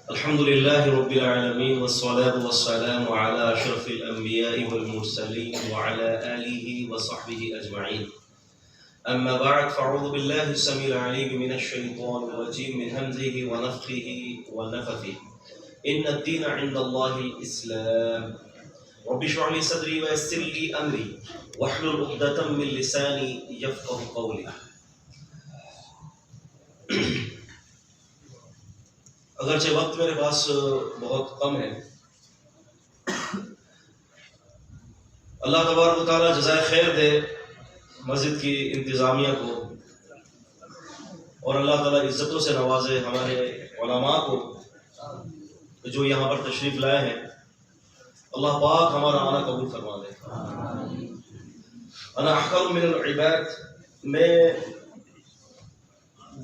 الحمد لله رب العالمين والصلاة والسلام على أشرف الأنبياء والمرسلين وعلى آله وصحبه أجمعين. أما بعد فأعوذ بالله السميع العليم من الشيطان الرجيم من همزه ونفخه ونفثه. إن الدين عند الله الإسلام. رب اشرح لي صدري ويسر لي أمري واحلل عقدة من لساني يفقهوا قولي. اگرچہ وقت میرے پاس بہت کم ہے، اللہ تبارک و تعالیٰ جزائے خیر دے مسجد کی انتظامیہ کو، اور اللہ تعالیٰ عزتوں سے نوازے ہمارے علماء کو جو یہاں پر تشریف لائے ہیں. اللہ پاک ہمارا آنا قبول فرما دے. انا احقر من العباد، میں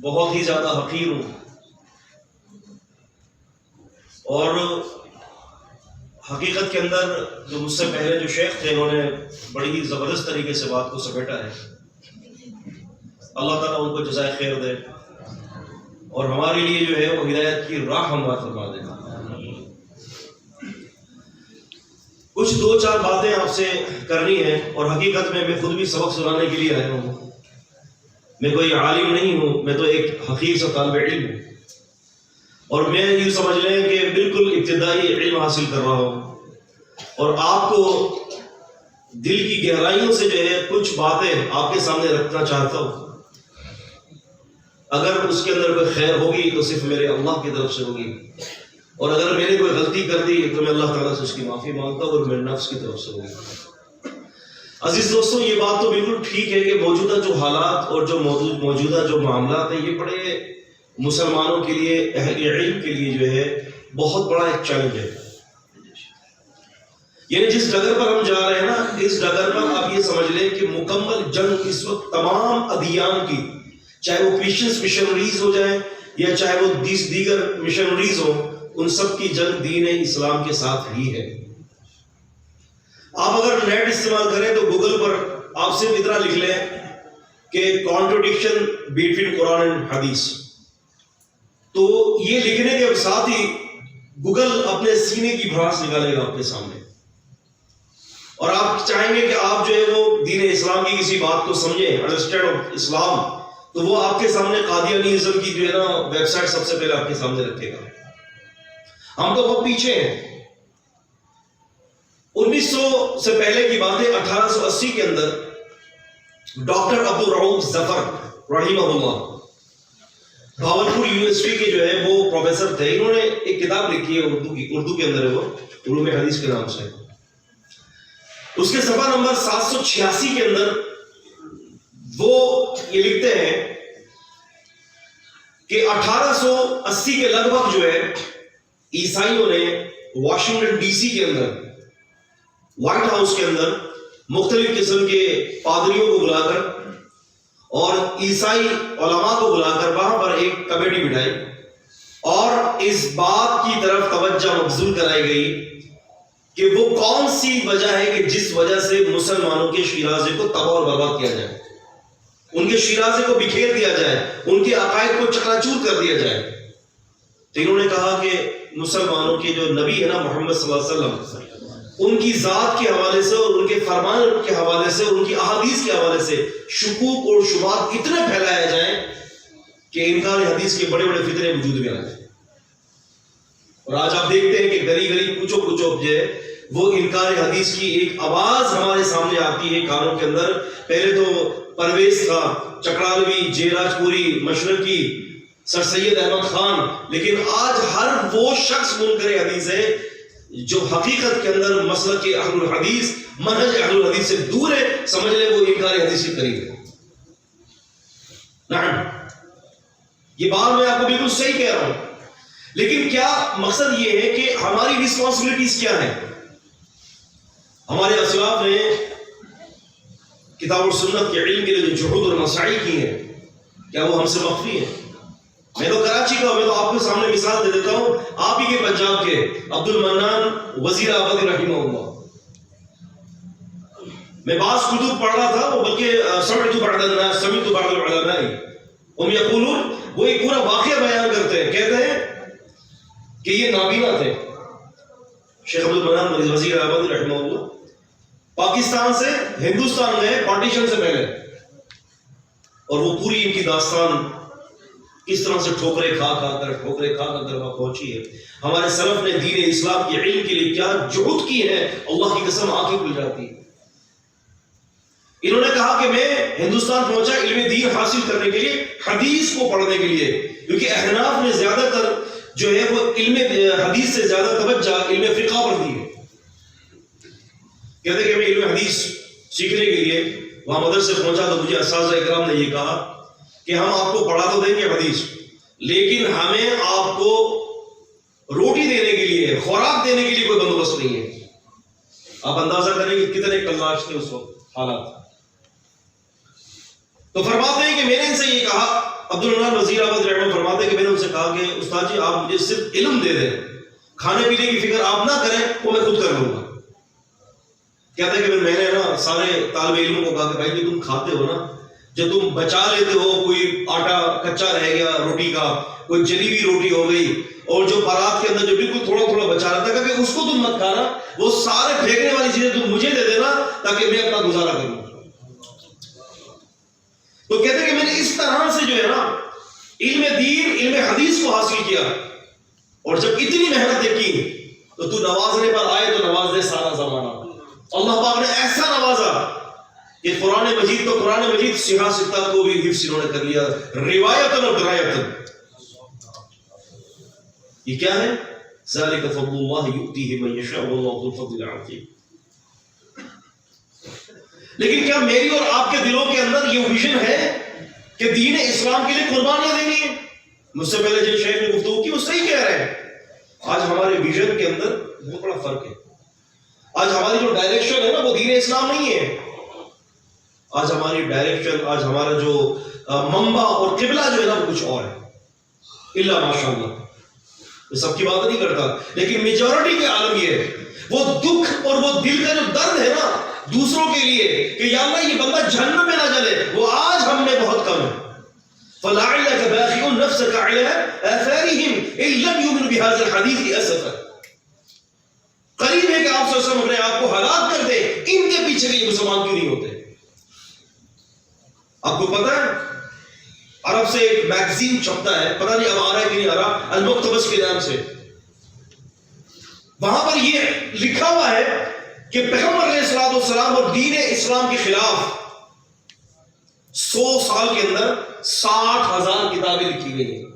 بہت ہی زیادہ حقیر ہوں، اور حقیقت کے اندر جو مجھ سے پہلے جو شیخ تھے انہوں نے بڑی ہی زبردست طریقے سے بات کو سمیٹا ہے. اللہ تعالیٰ ان کو جزائے خیر دے اور ہمارے لیے جو ہے وہ ہدایت کی راہ ہموار فرما دے. کچھ دو چار باتیں آپ سے کرنی ہیں، اور حقیقت میں خود بھی سبق سنانے کے لیے آیا ہوں. میں کوئی عالم نہیں ہوں، میں تو ایک حقیر سا طالب علم ہوں، اور میں یہ سمجھ لیں کہ بالکل ابتدائی علم حاصل کر رہا ہوں، اور آپ کو دل کی گہرائیوں سے جو ہے کچھ باتیں آپ کے سامنے رکھنا چاہتا ہوں. اگر اس کے اندر کوئی خیر ہوگی تو صرف میرے اللہ کی طرف سے ہوگی، اور اگر میں نے کوئی غلطی کر دی تو میں اللہ تعالیٰ سے اس کی معافی مانگتا ہوں، اور میرے نفس کی طرف سے ہوگی. عزیز دوستوں، یہ بات تو بالکل ٹھیک ہے کہ موجودہ جو حالات اور جو موجودہ جو معاملات ہیں، یہ بڑے مسلمانوں کے لیے، اہل علم کے لیے جو ہے بہت بڑا ایک چیلنج ہے. یعنی جس ڈگر پر ہم جا رہے ہیں نا، اس ڈگر پر آپ یہ سمجھ لیں کہ مکمل جنگ اس وقت تمام ادیان کی، چاہے وہ کرسچنز مشنریز ہو جائیں یا چاہے وہ دیگر مشنریز ہوں، ان سب کی جنگ دین اسلام کے ساتھ ہی ہے. آپ اگر نیٹ استعمال کریں تو گوگل پر آپ سے اتنا لکھ لیں کہ کانٹرڈکشن بٹوین قرآن اینڈ حدیث، تو یہ لکھنے کے ساتھ ہی گوگل اپنے سینے کی بھڑاس نکالے گا آپ کے سامنے، اور آپ چاہیں گے کہ آپ جو ہے وہ دین اسلام کی کسی بات کو سمجھیں، انڈرسٹینڈ آف اسلام، تو وہ آپ کے سامنے قادیانیزم کی جو ہے نا ویب سائٹ سب سے پہلے آپ کے سامنے رکھے گا. ہم تو بہت پیچھے ہیں. 1900 سے پہلے کی بات ہے، 1880 کے اندر ڈاکٹر عبدالرؤف ظفر رحمہ اللہ بھاولپور یونیورسٹی کے جو ہے وہ پروفیسر تھے. انہوں نے ایک کتاب لکھی ہے اردو کے اندر ہے، وہ علوم حدیث کے نام سے. اس کے صفحہ نمبر 786 کے اندر وہ یہ لکھتے ہیں کہ 1880 کے لگ بھگ جو ہے عیسائیوں نے واشنگٹن ڈی سی کے اندر، وائٹ ہاؤس کے اندر مختلف قسم کے پادریوں کو بلا کر اور عیسائی علماء کو بلا کر وہاں پر ایک کمیٹی بٹھائی، اور اس بات کی طرف توجہ مبذول کرائی گئی کہ وہ کون سی وجہ ہے کہ جس وجہ سے مسلمانوں کے شیرازے کو تباہ اور برباد کیا جائے، ان کے شیرازے کو بکھیر دیا جائے، ان کے عقائد کو چکنا چور کر دیا جائے. تو انہوں نے کہا کہ مسلمانوں کے جو نبی ہے نا محمد صلی اللہ علیہ وسلم، ان کی ذات کے حوالے سے اور ان کے فرمان کے حوالے سے، ان کی احادیث کے حوالے سے شکوک اور شبہات اتنے پھیلائے جائیں کہ انکار حدیث کے بڑے بڑے فتنے وجود میں آ جائیں. اور آج آپ دیکھتے ہیں کہ گلی گلی کوچو کوچو جو ہے وہ انکار حدیث کی ایک آواز ہمارے سامنے آتی ہے کانوں کے اندر. پہلے تو پرویز تھا، چکرالوی، جے راج پوری، مشرقی، سر سید احمد خان، لیکن آج ہر وہ شخص منکر حدیث ہے جو حقیقت کے اندر مسلک اہل الحدیث، منہج اہل الحدیث سے دور ہے، سمجھ لیں وہ انکار حدیث کے قریب ہے. نعم، یہ بات میں آپ کو بالکل صحیح کہہ رہا ہوں، لیکن کیا مقصد یہ ہے کہ ہماری رسپانسبلٹیز کیا ہیں؟ ہمارے اسلاف نے کتاب و سنت کے علم کے لیے جو جہود اور مساعی کی ہیں، کیا وہ ہم سے مخفی ہیں؟ میں تو کراچی کا ہوں، میں تو آپ کے سامنے مثال دے دیتا ہوں، آپ ہی کے پنجاب کے عبد المنان وزیر آبادی رحمہ اللہ. میں بعض کتب پڑھ رہا تھا، وہ بلکہ سمعت بعض الناس، سمعت بعض العلماء، ہم یقولون، وہ ایک پورا واقعہ بیان کرتے ہیں، کہتے ہیں کہ یہ نابینا تھے. شیخ عبد المنان وزیر اعظم رحمہ اللہ پاکستان سے ہندوستان گئے پارٹیشن سے پہلے، اور وہ پوری ان کی داستان اس طرح سے ٹھوکرے کھا کر وہاں پہنچی ہے. ہمارے سلف نے دین اسلام کے علم کے لیے کیا جہد کی ہے، اللہ کی قسم آنکھیں کھل جاتی ہے. انہوں نے کہا کہ میں ہندوستان پہنچا علم دین حاصل کرنے کے لیے، حدیث کو پڑھنے کے لیے، کیونکہ احناف نے زیادہ تر جو ہے وہ علم حدیث سے زیادہ توجہ علم فقہ پر دی ہے. کہتے کہ میں علم حدیث سیکھنے کے لیے وہاں مدرسے پہنچا تو مجھے اساتذہ اکرام نے یہ کہا کہ ہم آپ کو پڑھا تو دیں گے حدیث، لیکن ہمیں آپ کو روٹی دینے کے لیے، خوراک دینے کے لیے کوئی بندوبست نہیں ہے. آپ اندازہ کریں کہ کتنے کلاش تھے اس وقت حالات. تو فرماتے ہیں کہ میں نے ان سے یہ کہا، عبد الرحمن وزیر اعظم رحمہ فرماتے ہیں کہ میں نے ان سے کہا کہ استاد جی آپ مجھے صرف علم دے دیں، کھانے پینے کی فکر آپ نہ کریں، وہ میں خود کر لوں گا. کہتے ہیں کہ میں نے نا سارے طالب علموں کو کہا کہ بھائی جی تم کھاتے ہو نا، جب تم بچا لیتے ہو، کوئی آٹا کچا رہ گیا روٹی کا، کوئی جلی ہوئی روٹی ہو گئی، اور جو پرات کے اندر جو بالکل تھوڑا تھوڑا بچا رہتا ہے کہ اس کو تم مت کھانا، وہ سارے پھینکنے والی چیزیں تم مجھے دے دینا تاکہ میں اپنا گزارا کروں. تو کہتے ہیں کہ میں نے اس طرح سے جو ہے نا علم دین، علم حدیث کو حاصل کیا، اور جب اتنی محنتیں کی تو نوازنے پر آئے تو نواز دے سارا زمانہ. اللہ پاک نے ایسا نوازا کہ قرآن مجید سیاہ ستہ کو بھی حفظ انہوں نے کر لیا، روایتاً اور درایتاً. یہ کیا ہے؟ ذالک فضل اللہ یؤتیہ من یشاء واللہ ذو الفضل العظیم. لیکن کیا میری اور آپ کے دلوں کے اندر یہ ویژن ہے کہ دین اسلام کے لیے قربانیاں دینی ہیں؟ مجھ سے پہلے جن شیخ نے گفتگو کی وہ صحیح کہہ رہے ہیں. آج ہمارے ویژن کے اندر بہت بڑا فرق ہے. آج ہماری جو ڈائریکشن ہے نا وہ دین اسلام نہیں ہے. آج ہماری ڈائریکشن، آج ہمارا جو منبع اور قبلہ جو ہے نا وہ کچھ اور ہے. الا ماشاء اللہ، میں سب کی بات نہیں کرتا، لیکن میجورٹی کے عالم یہ ہے. وہ دکھ اور وہ دل کا جو درد ہے نا دوسروں کے لیے کہ یا اللہ یہ بندہ جہنم میں نہ جلے، وہ آج ہم میں بہت کم ہے. فَلَعَلَّكَ بَاخِعٌ نَفْسَكَ عَلَىٰ آثَارِهِمْ إِن لَّمْ يُؤْمِنُوا بِهَٰذَا الْحَدِيثِ أَسَفًا. قریب ہے کہ آپ صلی اللہ علیہ وسلم اپنے آپ کو ہلاک کر دیں، ان کے پیچھے یہ مسلمان کیوں نہیں ہوتے. آپ کو پتہ ہے عرب سے ایک میگزین چھپتا ہے، پتہ نہیں اب آ رہا ہے کہ نہیں آ رہا، المقتبس کے نام سے. وہاں پر یہ لکھا ہوا ہے کہ پیغمبر علیہ الصلوۃ والسلام اور دین اسلام کے خلاف 100 سال کے اندر 60,000 کتابیں لکھی گئی ہیں.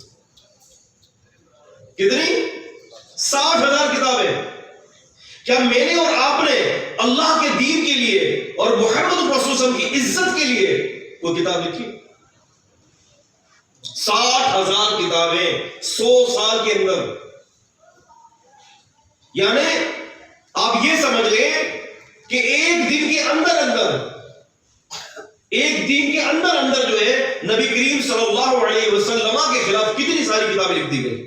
کتنی؟ 60,000 کتابیں. کیا میں نے اور آپ نے اللہ کے دین کے لیے اور محمد رسول صلی اللہ علیہ وسلم کی عزت کے لیے کوئی کتاب لکھی؟ 60,000 کتابیں 100 سال کے اندر. یعنی آپ یہ سمجھ لیں کہ ایک دن کے اندر جو ہے نبی کریم صلی اللہ علیہ وسلم کے خلاف کتنی ساری کتابیں لکھ دی گئی.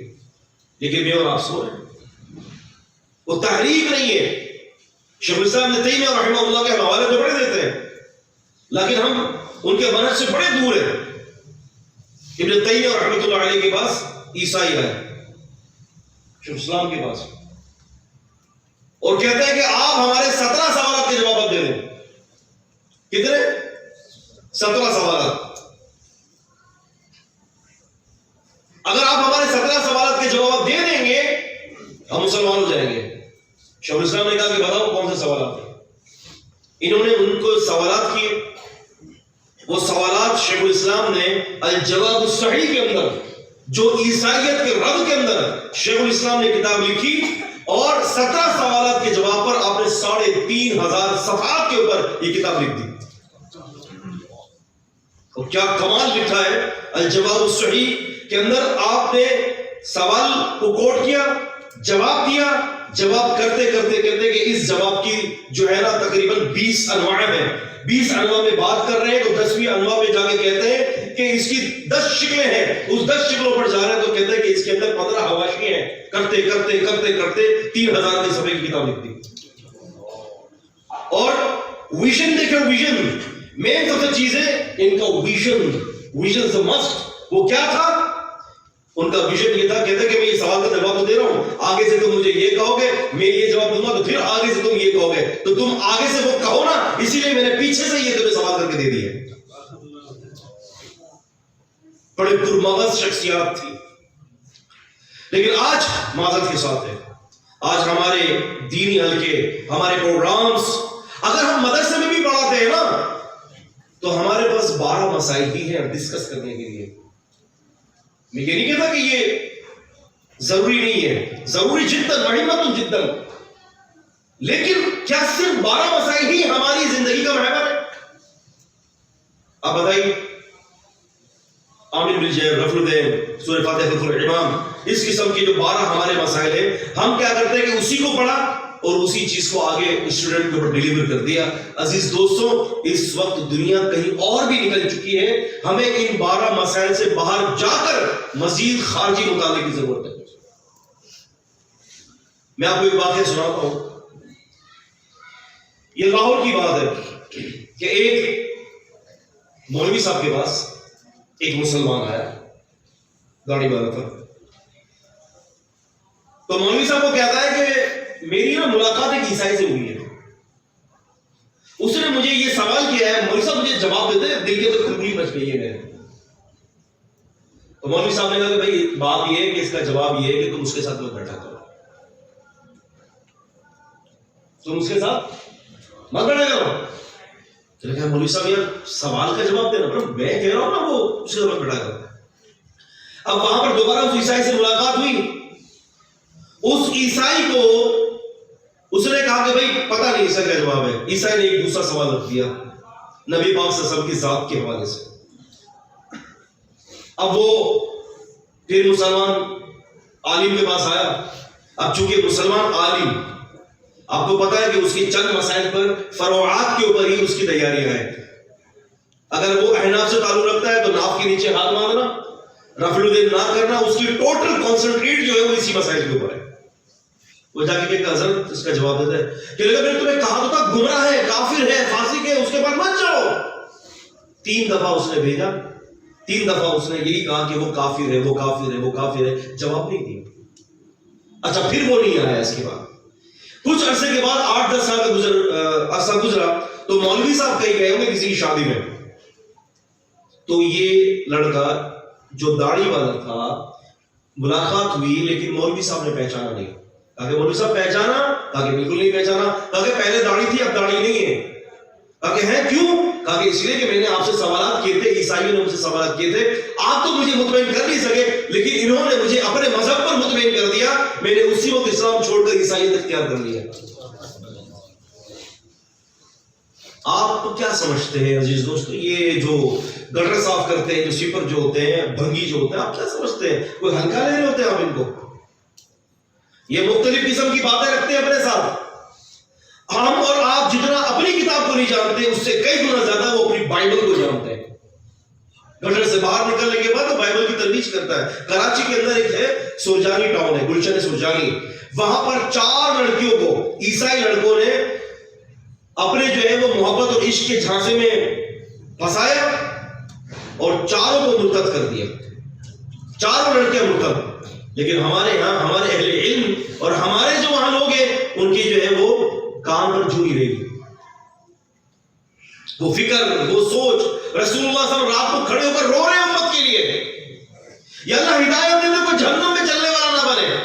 لیکن میں اور آپ سو رہے ہیں، وہ تحریک نہیں ہے. شیخ الاسلام ابن تیمیہ رحمہ اللہ کے حوالے تو بڑے دیتے ہیں، لیکن ہم ان کے منہج سے بڑے دور ہیں. ابن تیمیہ رحمۃ اللہ علیہ کے پاس عیسائی آئے شیخ الاسلام کے پاس اور کہتے ہیں کہ آپ ہمارے 17 سوالات کے جواب دے دیں. کتنے؟ 17 سوالات. اگر آپ ہمارے 17 سوالات کے جواب دے دیں گے ہم مسلمان ہو جائیں گے. شیخ الاسلام نے کہا کہ بتاؤ کون سے سوالات ہیں. انہوں نے ان کو سوالات کیے. وہ سوالات شیخ الاسلام نے الجواب الصحیح کے اندر، جو عیسائیت کے رد کے اندر شیخ الاسلام نے کتاب لکھی، اور 17 سوالات کے جواب پر آپ نے 3,500 صفحات کے اوپر یہ کتاب لکھ دی. اور کیا کمال لکھا ہے الجواب الصحیح کے اندر. آپ نے سوال کو کوٹ کیا، جواب دیا، جواب کرتے کرتے کہتے کہ اس جواب کی جو ہے نا تقریباً 20 انواع ہیں. 20 انواع میں بات کر رہے ہیں تو 10ویں انواع میں جا کے کہتے ہیں کہ اس کی 10 شکلیں ہیں. اس 10 شکلوں پر جا رہے ہیں تو کہتے ہیں کہ اس کے اندر 15 حواشی ہیں. کرتے کرتے کرتے کرتے 3,000 کے صفحے کی کتاب لکھ دی. اور ویژن دیکھو، ویژن مین سب سے چیز ہے ان کا ویژن. ویژن سے مسٹ وہ کیا تھا؟ ان کا ویژن یہ تھا، کہتے کہ میں یہ سوال کا جواب تو دے رہا ہوں، آگے سے تم مجھے یہ کہو گے، میں یہ جواب دوں گا تو پھر آگے سے تم یہ کہو گے، تو تم آگے سے وہ کہو نا، اسی لیے میں نے پیچھے سے یہ تمہیں سوال کر کے دے دیے۔ بڑے پرمغز شخصیات تھی، لیکن آج معذرت کے ساتھ ہے، آج ہمارے دینی حلقے، ہمارے پروگرامز، اگر ہم مدرسے میں بھی پڑھاتے ہیں نا تو ہمارے پاس 12 مسائل ہی ہیں ڈسکس کرنے کے لیے۔ میں یہ نہیں کہتا کہ یہ ضروری نہیں ہے، ضروری جدا، مہمت جدا، لیکن کیا صرف 12 مسائل ہی ہماری زندگی کا محور ہے؟ آپ بتائیے، آمین بالجہر، رفع الدین، سورہ فاتحہ، رفع الامام، اس قسم کی جو 12 ہمارے مسائل ہیں، ہم کیا کرتے ہیں کہ اسی کو پڑھا اور اسی چیز کو آگے اسٹوڈنٹ کے اوپر ڈیلیور کر دیا۔ عزیز دوستوں، اس وقت دنیا کہیں اور بھی نکل چکی ہے، ہمیں ان 12 مسائل سے باہر جا کر مزید خارجی مطالعے کی ضرورت ہے۔ میں آپ کو ایک واقعہ سناتا ہوں، یہ لاہور کی بات ہے کہ ایک مولوی صاحب کے پاس ایک مسلمان آیا، داڑھی والا تھا، تو مولوی صاحب کو کہتا ہے کہ میری نا ملاقات ایک عیسائی سے ہوئی ہے، اس نے مجھے یہ سوال کیا ہے، مولوی صاحب مجھے جواب دیتے، دل کے تو کھلکلی مچ گئی ہے میرے۔ تو مولوی صاحب نے کہا کہ بھائی بات یہ ہے کہ اس کا جواب یہ ہے کہ تم اس کے ساتھ مت بیٹھا کرو، تم اس کے ساتھ مت بیٹھا کرو۔ تو نے کہا مولوی صاحب یار سوال کا جواب دینا، پر میں کہہ رہا ہوں نا وہ اس کے ساتھ مت بیٹھا کرو۔ اب وہاں پر دوبارہ اس عیسائی سے ملاقات ہوئی، اس عیسائی کو اس نے کہا کہ بھائی پتہ نہیں اس کا کیا جواب ہے۔ عیسائی نے ایک دوسرا سوال رکھ دیا نبی پاک صلی اللہ علیہ وسلم کی ذات کے حوالے سے۔ اب وہ پھر مسلمان عالم کے پاس آیا، اب چونکہ مسلمان عالم، آپ کو پتا ہے کہ اس کی چند مسائل پر فروعات کے اوپر ہی اس کی تیاریاں ہیں۔ اگر وہ احناف سے تعلق رکھتا ہے تو ناف کے نیچے ہاتھ مانگنا، رفع الدین نہ کرنا، اس کی ٹوٹل کانسنٹریٹ جو ہے وہ اسی مسائل کے اوپر ہے۔ وہ جا کے کہ حضرت اس کا جواب دیتا ہے کہ اگر میں نے تمہیں کہا تو تھا گمراہ ہے، کافر ہے، فاسق ہے، اس کے بعد مت جاؤ۔ 3 دفعہ اس نے بھیجا، 3 دفعہ اس نے یہی کہا کہ وہ کافر ہے، وہ کافر ہے، وہ کافر ہے، جواب نہیں دیا۔ اچھا پھر وہ نہیں آیا۔ اس کے بعد کچھ عرصے کے بعد 8-10 سال کا عرصہ گزرا تو مولوی صاحب کہیں گئے ہوں گے کسی کی شادی میں، تو یہ لڑکا جو داڑھی والا تھا ملاقات ہوئی، لیکن مولوی صاحب نے پہچانا نہیں۔ کہا کہ مولوی صاحب پہچانا؟ کہا کہ بالکل نہیں پہچانا۔ کہا کہ پہلے داڑھی تھی اب داڑھی نہیں ہے۔ کہا کہ ہے کیوں؟ کہا کہ اس لیے کہ میں نے آپ سے سوالات کیے تھے، عیسائیوں نے مجھ سے سوالات کیے تھے، آپ تو مجھے مطمئن کر نہیں سکے، لیکن انہوں نے مجھے اپنے مذہب پر مطمئن کر دیا، میں نے اسی وقت اسلام چھوڑ کر عیسائیت اختیار کر لیا۔ آپ تو کیا سمجھتے ہیں عزیز دوستو، یہ جو گٹر صاف کرتے ہیں، جو سویپر جو ہوتے ہیں، بھنگی جو ہوتے ہیں، آپ کیا سمجھتے ہیں کوئی ہلکا لے رہے ہوتے ہیں آپ ان کو؟ یہ مختلف قسم کی باتیں رکھتے ہیں اپنے ساتھ۔ ہم اور آپ جتنا اپنی کتاب کو نہیں جانتے، اس سے کئی گنا زیادہ وہ اپنی بائبل کو جانتے ہیں۔ گٹر سے باہر نکلنے کے بعد وہ بائبل کی ترویج کرتا ہے۔ کراچی کے اندر ایک ہے سورجانی ٹاؤن ہے، گلشن سورجانی، وہاں پر 4 لڑکیوں کو عیسائی لڑکوں نے اپنے جو ہے وہ محبت اور عشق کے جھانسے میں پھنسایا اور 4 کو مرتد کر دیا۔ 4 لڑکیاں مرتد۔ لیکن ہمارے یہاں ہمارے اہل علم اور ہمارے جو وہاں لوگ ہیں ان کی جو ہے وہ کان پر جھولی رہے گی، وہ فکر، وہ سوچ۔ رسول اللہ صلی اللہ علیہ وسلم رات کو کھڑے ہو کر رو رہے ہیں امت کے لیے، یا اللہ ہدایت دے دے کوئی جہنم میں چلنے والا نہ بنے۔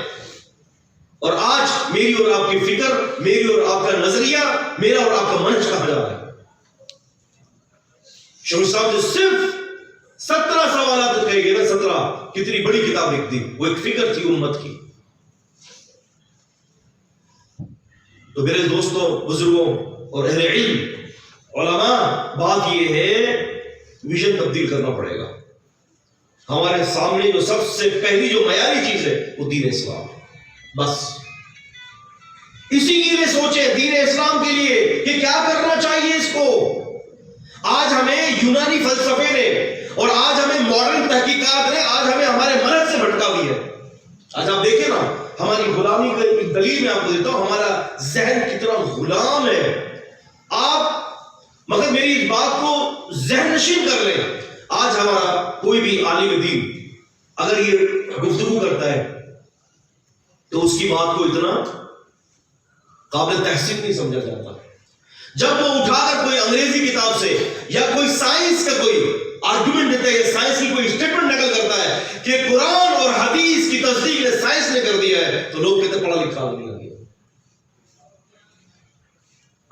اور آج میری اور آپ کی فکر، میری اور آپ کا نظریہ، میرا اور آپ کا منج کہاں جا رہا ہے؟ شیخ صاحب نے صرف 17 سوالات کہے گئے نا، 17، کتنی بڑی کتاب لکھ دی، وہ ایک فکر تھی امت کی۔ تو میرے دوستوں، بزرگوں اور اہل علم، علماء، بات یہ ہے ویژن تبدیل کرنا پڑے گا۔ ہمارے سامنے جو سب سے پہلی جو معیاری چیز ہے وہ دین اسلام، بس اسی کے لیے سوچیں، دین اسلام کے لیے کہ کیا کرنا چاہیے اس کو۔ آج ہمیں یونانی فلسفے نے اور آج ہمیں ماڈرن تحقیقات نے آج ہمیں ہمارے منہج سے بھٹکا دی ہے۔ آج آپ دیکھیں نا، ہماری غلامی کا ایک دلیل میں آپ کو دیتا ہوں، ہمارا ذہن کتنا غلام ہے۔ آپ مگر میری اس بات کو ذہن نشین کر لیں، آج ہمارا کوئی بھی عالم دین اگر یہ گفتگو کرتا ہے تو اس کی بات کو اتنا قابل تحسین نہیں سمجھا جاتا. جب وہ اٹھا کر کوئی انگریزی کتاب سے یا کوئی سائنس کا کوئی آرگومنٹ دیتا ہے یا سائنس کی کوئی اسٹیٹمنٹ نقل کرتا ہے کہ قرآن اور حدیث کی تصدیق نے سائنس نے کر دیا ہے, تو لوگ کہتے ہیں پڑھا لکھا آدمی آ گیا.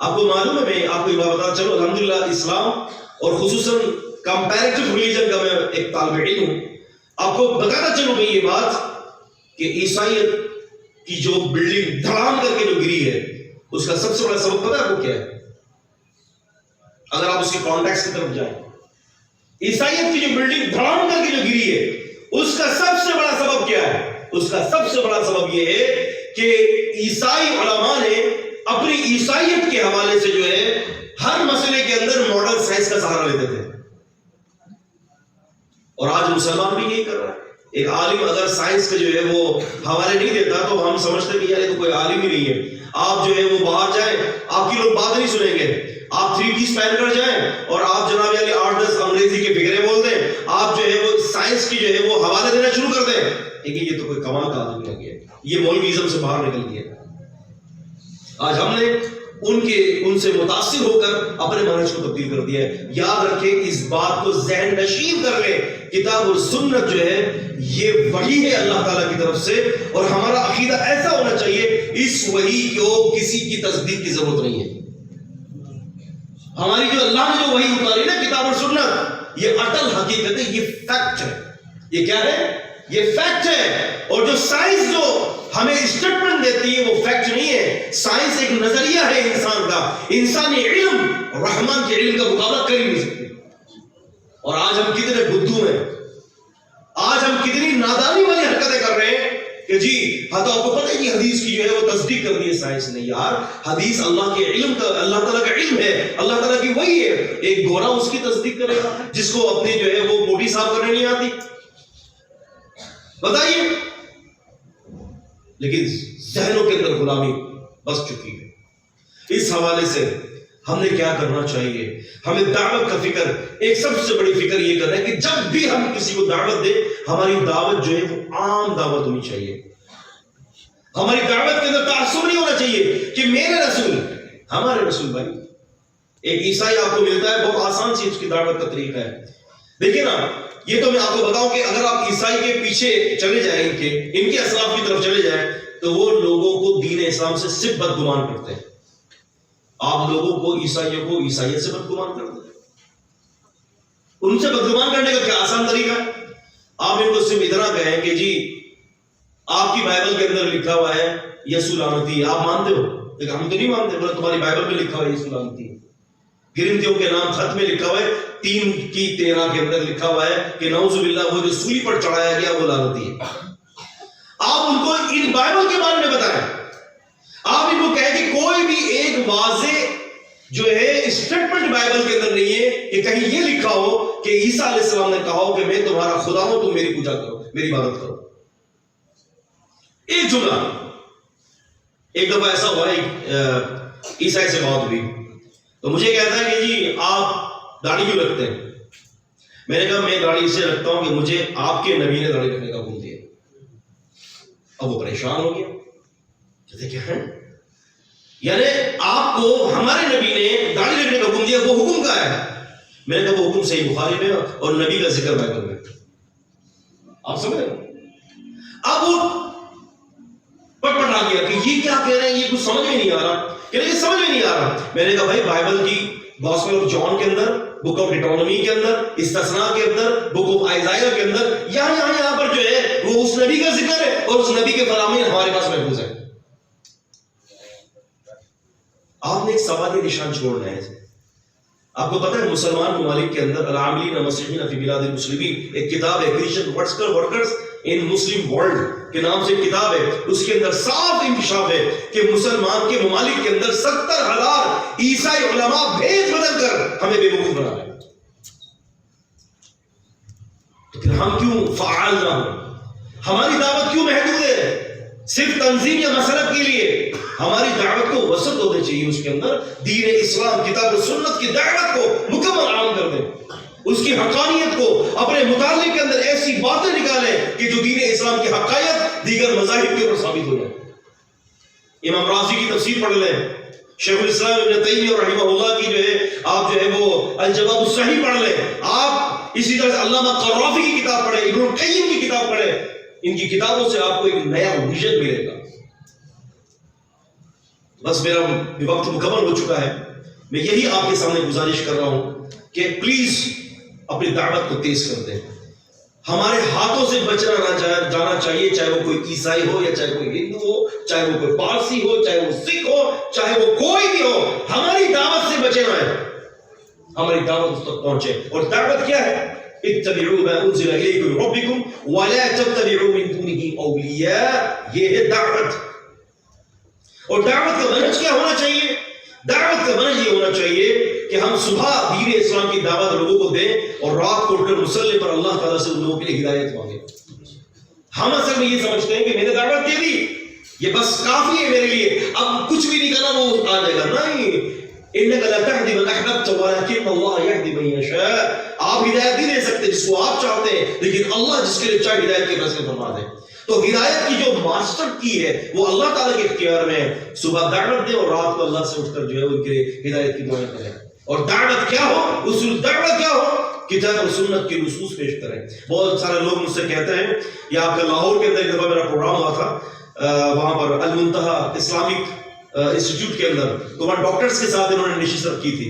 آپ کو معلوم ہے, میں آپ کو یہ بات بتا چلو, الحمدللہ اسلام اور خصوصاً کمپیریٹو ریلیجن کا میں ایک طالب علم ہوں. آپ کو بتانا چلوں میں یہ بات کہ عیسائیت کی جو بلڈنگ دھڑام کر کے جو گری ہے, اس کا سب سے بڑا سبب پتہ ہے آپ کو کیا ہے؟ اگر آپ اس کے کانٹیکس کی طرف جائیں, عیسائیت کی جو بلڈنگ دھڑام کر کے جو گری ہے, اس کا سب سے بڑا سبب کیا ہے؟ اس کا سب سے بڑا سبب یہ ہے کہ عیسائی علماء نے اپنی عیسائیت کے حوالے سے جو ہے ہر مسئلے کے اندر ماڈرن سائنس کا سہارا لیتے تھے. اور آج مسلمان بھی یہی کر رہا ہے. ایک عالم اگر سائنس کا جو ہے وہ حوالے نہیں دیتا تو ہم سمجھتے کہ یار یہ تو کوئی عالم ہی نہیں ہے. آپ جو ہے وہ باہر جائیں, آپ کی لوگ بات نہیں سنیں گے. آپ 3 پیس پہن کر جائیں اور آپ جناب یعنی 8-10 انگریزی کے فکرے بول دیں, آپ جو ہے وہ سائنس کی جو ہے وہ حوالے دینا شروع کر دیں, لیکن یہ تو کوئی کمال کا آدمی آ گیا, یہ مولویزم سے باہر نکل گیا. آج ہم نے ان سے متاثر ہو کر اپنے منہج کو تبدیل کر دیا ہے. یاد رکھیں, اس بات کو ذہن نشین کر لیں, کتاب اور سنت جو ہے یہ وحی ہے اللہ تعالیٰ کی طرف سے, اور ہمارا عقیدہ ایسا ہونا چاہیے اس وحی کو کسی کی تصدیق کی ضرورت نہیں ہے. ہماری جو اللہ نے جو وحی اتاری نا کتاب اور سنت, یہ اٹل حقیقت ہے, یہ فیکٹ ہے. یہ کیا ہے؟ یہ فیکٹ ہے. اور جو سائنس جو ہمیں اسٹیٹمنٹ دیتی ہے وہ فیکٹ نہیں ہے. سائنس ایک نظریہ ہے انسان کا. انسانی علم رحمان کے علم کا مقابلہ کر ہی نہیں سکتے. اور آج ہم کتنے بدھو ہیں, آج ہم کتنی نادانی والی حرکتیں کر رہے ہیں کہ جی ہاں تو آپ کو پتہ ہے کہ حدیث کی جو ہے وہ تصدیق کر دی ہے سائنس نے. یار حدیث اللہ کے علم کا, اللہ تعالیٰ کا علم ہے, اللہ تعالیٰ کی وہی ہے. ایک گورا اس کی تصدیق کرے گا جس کو اپنی جو ہے وہ بوٹی صاف کرنے نہیں آتی, بتائیے. لیکن ذہنوں کے اندر غلامی بس چکی ہے. اس حوالے سے ہم نے کیا کرنا چاہیے؟ ہمیں دعوت کا فکر, ایک سب سے بڑی فکر یہ کرنا ہے کہ جب بھی ہم کسی کو دعوت دیں, ہماری دعوت جو ہے وہ عام دعوت ہونی چاہیے. ہماری دعوت کے اندر تعصب نہیں ہونا چاہیے کہ میرے رسول, ہمارے رسول. بھائی ایک عیسائی آپ کو ملتا ہے, بہت آسان سی اس کی دعوت کا طریقہ ہے. دیکھیے نا, یہ تو میں آپ کو بتاؤں کہ اگر آپ عیسائی کے پیچھے چلے جائیں, ان کے اسلاف کی طرف چلے جائیں, تو وہ لوگوں کو دین اسلام سے صرف بدگمان کرتے ہیں. آپ لوگوں کو, عیسائیوں کو عیسائیت سے بدگمان کرتے ہیں. ان سے بدگمان کرنے کا کیا آسان طریقہ ہے؟ آپ ان کو صرف اتنا کہیں کہ جی آپ کی بائبل کے اندر لکھا ہوا ہے یسوع لعنتی ہے, آپ مانتے ہو؟ لیکن ہم تو نہیں مانتے. بولے تمہاری بائبل میں لکھا ہوا ہے یسوع لعنتی ہے. گرنتیوں کے نام خط میں لکھا ہوا ہے 3:13 کے اندر لکھا ہوا ہے کہ نعوذ باللہ وہ جو سولی پر چڑھایا گیا وہ لعنتی ہے. آپ ان کو ان بائبل کے بارے میں بتائیں. آپ ان کو کہیں کہ کوئی بھی ایک واضح جو ہے اسٹیٹمنٹ بائبل کے اندر نہیں ہے کہ کہیں یہ لکھا ہو کہ عیسیٰ علیہ السلام نے کہا ہو کہ میں تمہارا خدا ہوں, تم میری پوجا کرو, میری عبادت کرو. ایک جملہ. ایک دفعہ ایسا ہوا, ایک عیسائی سے بات ہوئی تو مجھے کہتا ہے کہ جی آپ داڑھی کیوں رکھتے ہیں؟ میں نے کہا میں داڑھی اسے رکھتا ہوں کہ مجھے آپ کے نبی نے داڑھی رکھنے کا حکم دیا. اب وہ پریشان ہو گیا, کہتے کیا ہے, یعنی آپ کو ہمارے نبی نے داڑھی رکھنے کا حکم دیا, وہ حکم کا ہے. میں نے کہا وہ حکم صحیح بخاری میں اور نبی کا ذکر بائبل میں. آپ سمجھ رہے؟ اب وہ پٹپٹا گیا کہ یہ کیا کہہ رہے ہیں, یہ کچھ سمجھ میں نہیں آ رہا, کہ یہ سمجھ میں نہیں آ رہا. میں نے کہا بھائی بائبل کی گاسپل آف جان کے اندر, بک آف ڈیٹونومی کے اندر, استثناء کے اندر, بک آف آئزائیا کے اندر, یہاں پر جو ہے وہ اس نبی کا ذکر ہے اور اس نبی کے فرامین ہمارے پاس محفوظ ہے. آپ نے ایک سوال نشان چھوڑنا ہے. آپ کو پتہ ہے مسلمان ممالک کے اندر العاملین مسیحین فی بلاد المسلمین ایک کتاب ہے, Christian workers in Muslim world کے نام سے ایک کتاب ہے. اس کے اندر صاف انکشاف ہے کہ مسلمان کے ممالک کے اندر 70,000 عیسائی علماء بھیج بدل کر ہمیں بے وقوف بنا رہے ہیں. تو پھر ہم کیوں فعال نہ ہوں؟ ہماری دعوت کیوں محدود ہے صرف تنظیم یا مسلک کے لیے؟ ہماری دعوت کو وسعت ہونے چاہیے, اس کے اندر دین اسلام کتاب و سنت کی دعوت کو مکمل عام کر دیں. اس کی حقانیت کو اپنے مطالعے کے اندر ایسی باتیں نکالیں کہ جو دین اسلام کی حقائق دیگر مذاہب کے اوپر ثابت ہو جائے. امام رازی کی تفسیر پڑھ لیں, شیخ الاسلام ابن تیمیہ رحمہ اللہ کی جو ہے آپ جو ہے وہ الجواب الصحیح پڑھ لیں, آپ اسی طرح سے علامہ قرافی کی کتاب پڑھیں, ابن القیم کی کتاب پڑھیں. ان کی کتابوں سے آپ کو ایک نیا ویژن ملے گا. بس میرا وقت مکمل ہو چکا ہے. میں یہی آپ کے سامنے گزارش کر رہا ہوں کہ پلیز اپنی دعوت کو تیز کر دیں. ہمارے ہاتھوں سے بچنا نہ جانا چاہیے, چاہے وہ کوئی عیسائی ہو یا چاہے کوئی ہندو ہو, چاہے وہ کوئی پارسی ہو, چاہے وہ سکھ ہو, چاہے وہ کوئی بھی ہو, ہماری دعوت سے بچنا ہے. ہماری دعوت اس تک پہنچے. اور دعوت کیا ہے؟ اتبعوا ما انزل الیکم من ربکم ولا تتبعوا من دونه اولیاء. یہ ہے دعوت. اور دعوت کا منہج کیا ہونا چاہیے؟ دعوت کا منہج یہ ہونا چاہیے کہ ہم صبح دین اسلام کی دعوت لوگوں کو دیں اور رات کو اٹھ کر مصلی پر اللہ تعالیٰ سے ان لوگوں کے لیے ہدایت مانگیں. ہم اصل میں یہ سمجھتے ہیں کہ میں نے دعوت دے دی, یہ بس کافی ہے میرے لیے, اب کچھ بھی نہیں کرنا وہ آ جائے گا. نہیں, انک لا تهدی من احببت ولکن اللہ یہدی من یشاء. آپ ہدایت نہیں دے سکتے جس کو آپ چاہتے ہیں, لیکن اللہ جس کے لیے چاہے ہدایت کے فیصلے فرما دے. تو ہدایت کی جو ماسٹر کی ہے وہ اللہ تعالیٰ کے اختیار میں ہے. صبح دعوت دے اور رات کو اللہ سے اٹھ کر جو ہے ان کے ہدایت کی دعائیں کریں. اور دعوت کیا ہو, اصول دعوت کیا ہو, کتاب اور سنت کے نصوص پیش کریں. بہت سارے لوگ مجھ سے کہتے ہیں, یا آپ کا لاہور کے اندر ایک دفعہ میرا پروگرام ہوا تھا, وہاں پر المنتہا اسلامک انسٹیٹیوٹ کے اندر, تو وہاں ڈاکٹرز کے ساتھ انہوں نے نشست کی تھی.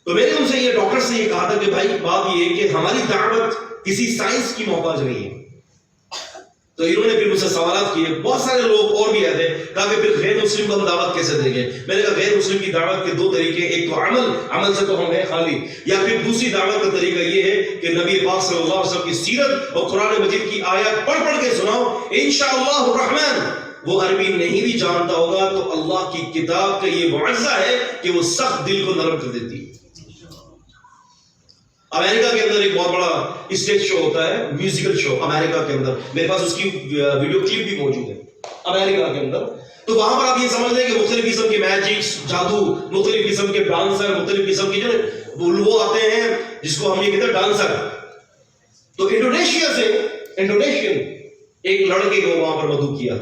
تو میں نے ان سے یہ ڈاکٹر سے یہ کہا تھا کہ بھائی بات یہ ہے کہ ہماری دعوت کسی سائنس کی محتاج نہیں ہے. تو انہوں نے پھر مجھ سے سوالات کیے, بہت سارے لوگ اور بھی آتے, کہا کہ پھر غیر مسلم کو ہم دعوت کیسے دیں گے؟ میں نے کہا غیر مسلم کی دعوت کے دو طریقے, ایک تو عمل سے تو ہم ہیں خالی, یا پھر دوسری دعوت کا طریقہ یہ ہے کہ نبی پاک صلی اللہ علیہ وسلم کی سیرت اور قرآن مجید کی آیات پڑھ پڑھ کے سناؤ. انشاءاللہ الرحمن. وہ عربی نہیں بھی جانتا ہوگا تو اللہ کی کتاب کا یہ معجزہ ہے کہ وہ سخت دل کو نرم کر دیتی ہے. امریکہ کے اندر ایک بہت بڑا اسٹیج شو ہوتا ہے, میوزیکل شو امریکہ کے اندر, میرے پاس اس کی ویڈیو کلپ بھی موجود ہے امریکہ کے اندر. تو وہاں پر آپ یہ سمجھ لیں کہ مختلف قسم کے میجکس, جادو, مختلف قسم کے ڈانسر, مختلف قسم کے جو وہ آتے ہیں جس کو ہم یہ کہتے ہیں ڈانسر. تو انڈونیشیا سے انڈونیشین ایک لڑکے کو وہاں پر مدعو کیا,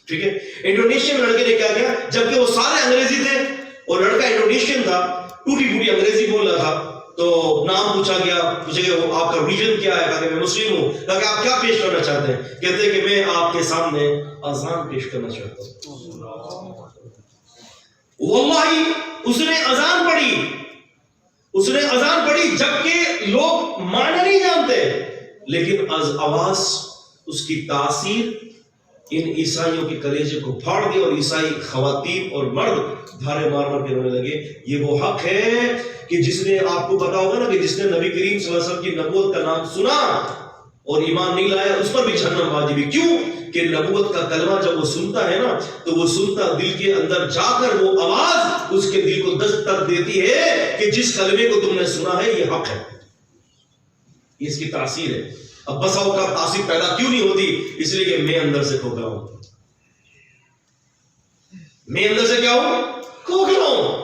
ٹھیک ہے. انڈونیشین لڑکے نے کیا کیا, جبکہ وہ سارے انگریزی تھے اور لڑکا انڈونیشین تھا, ٹوٹی ٹوٹی انگریزی بول رہا تھا, تو نام پوچھا گیا, پوچھے کہ آپ کا ریلیجن کیا ہے؟ کہا کہ میں مسلم ہوں. کہا کہ آپ کیا پیش کرنا چاہتے ہیں؟ کہتے ہیں کہ میں آپ کے سامنے اذان پیش کرنا چاہتا ہوں. واللہ اس نے اذان پڑھی, جبکہ لوگ معنی نہیں جانتے, لیکن آواز اس کی تاثیر ان عیسائیوں کے کلیجے کو پھاڑ دی, اور عیسائی خواتین اور مرد دھارے مار مار کے رونے لگے. یہ وہ حق ہے کہ جس نے, آپ کو پتا ہوگا نا کہ جس نے نبی کریم صلی اللہ علیہ وسلم کی نبوت کا نام سنا اور ایمان نہیں لایا, اس پر بھی جہنم واجب ہے. کیوں کہ نبوت کا کلمہ جب وہ سنتا ہے نا, تو وہ سنتا دل کے اندر جا کر وہ آواز اس کے دل کو دستک دیتی ہے کہ جس کلمے کو تم نے سنا ہے یہ حق ہے, یہ اس کی تاثیر ہے. اب بسا اوقات تاثیر پیدا کیوں نہیں ہوتی؟ اس لیے کہ میں اندر سے کھوکھلا ہوں. میں اندر سے کیا ہوں؟ کھوکھلا ہوں.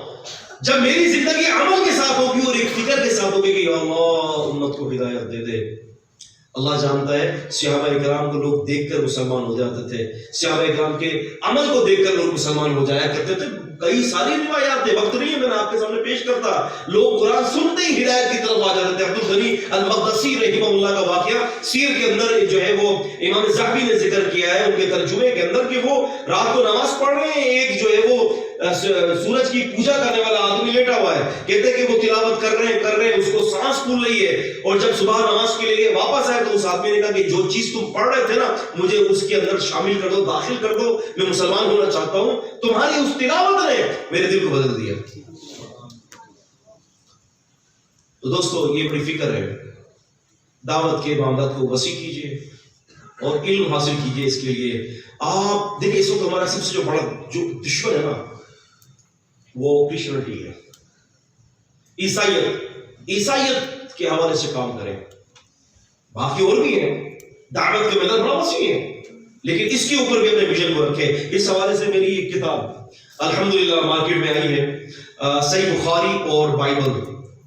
جب میری زندگی عمل کے ساتھ ہوگی اور ایک فکر کے ساتھ ہوگی کہ یا اللہ امت کو ہدایت دے دے. اللہ جانتا ہے صحابہ کرام کو لوگ دیکھ کر مسلمان ہو جاتے تھے, صحابہ کرام کے عمل کو دیکھ کر لوگ مسلمان ہو جایا کرتے تھے. کئی ساری روایات تھے, وقت نہیں ہے میں نے آپ کے سامنے پیش کرتا. لوگ قرآن سنتے ہی ہدایت کی طرف آ جاتے تھے. عبد الغنی المقدسی رحمہ اللہ کا واقعہ سیر کے اندر جو ہے وہ امام ذہبی نے ذکر کیا ہے ان کے ترجمے کے اندر, کہ وہ رات کو نماز پڑھ رہے ہیں, ایک جو ہے وہ سورج کی پوجا کرنے والا آدمی لیٹا ہوا ہے. کہتے ہیں کہ وہ تلاوت کر رہے ہیں, اس کو سانس پھول رہی ہے, اور جب صبح نماز کے لیے واپس آئے تو اس آدمی نے کہا کہ جو چیز تم پڑھ رہے تھے نا, مجھے اس کے اندر شامل کر دو, داخل کر دو, میں مسلمان ہونا چاہتا ہوں. تمہاری اس تلاوت نے میرے دل کو بدل دیا. تو دوستو یہ بڑی فکر ہے, دعوت کے معاملات کو وسیع کیجیے اور علم حاصل کیجیے. اس کے لیے آپ دیکھیں, اس وقت ہمارا سب سے جو بڑا جو دشمن ہے نا وہ کرسچینٹی ہے, عیسائیت کے حوالے سے کام کریں. باقی اور بھی ہیں, دعوت کے میدان بڑا وسیع ہے, لیکن اس کے اوپر بھی اپنے ویژن کو رکھے. اس حوالے سے میری ایک کتاب الحمدللہ مارکیٹ میں آئی ہے, صحیح بخاری اور بائبل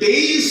23